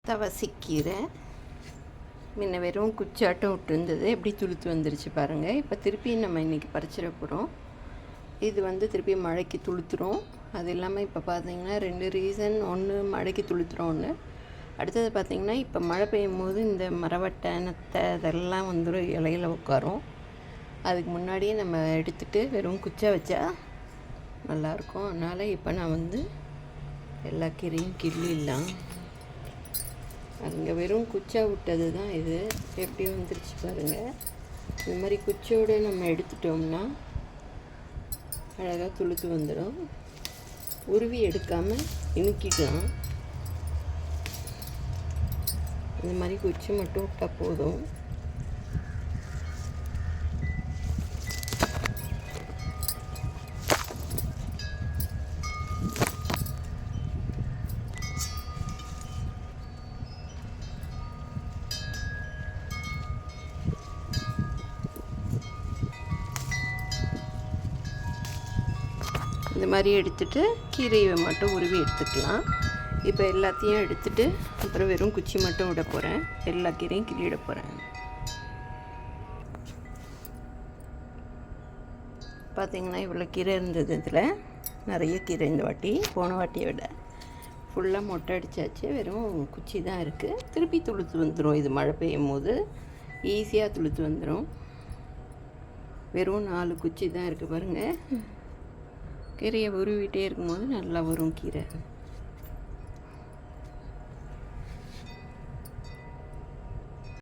தவசிக்கீரை முன்ன வெறும் குச்சாட்டம் விட்டுருந்தது எப்படி துளுத்து வந்துருச்சு பாருங்கள். இப்போ திருப்பி நம்ம இன்றைக்கி பறிச்சிட போகிறோம். இது திருப்பி மழைக்கு துளுத்துரும். அது இல்லாமல் இப்போ பார்த்திங்கன்னா 2 ரீசன். ஒன்று மழைக்கு துளுத்துரும், ஒன்று அடுத்தது பார்த்திங்கன்னா இப்போ மழை பெய்யும் போது இந்த மரவட்டை நத்தை இதெல்லாம் வந்துடும், இலையில் உட்காரும். அதுக்கு முன்னாடியே நம்ம எடுத்துகிட்டு வெறும் குச்சா வச்சா நல்லாயிருக்கும். அதனால் இப்போ நான் எல்லா கீரையும் கிள்ளிடலாம். அதுங்க வெறும் குச்சா விட்டது தான் இது. எப்படி வந்துருச்சு பாருங்கள். இந்த மாதிரி குச்சியோடு நம்ம எடுத்துட்டோம்னா அழகாக துளுத்து வந்துடும். உருவி எடுக்காமல் இணுக்கிக்கலாம். இந்த மாதிரி குச்சி மட்டும் விட்டால் போதும். இந்த மாதிரி எடுத்துகிட்டு கீரையை மட்டும் உருவி எடுத்துக்கலாம். இப்போ எல்லாத்தையும் எடுத்துகிட்டு அப்புறம் வெறும் குச்சி மட்டும் விட போகிறேன். எல்லா கீரையும் கிள்ளிட போகிறேன். பார்த்திங்கன்னா இவ்வளோ கீரை இருந்தது. இதில் நிறைய கீரை இந்த வாட்டி, போன வாட்டியை விட ஃபுல்லாக மொட்டை அடித்தாச்சு. வெறும் குச்சி தான் இருக்குது. திருப்பி துளுத்து வந்துடும். இது மழை பெய்யும் போது ஈஸியாக துளுத்து வந்துடும். வெறும் 4 குச்சி தான் இருக்குது பாருங்கள். கீரையை உருவிட்டே இருக்கும்போது நல்லா வரும் கீரை.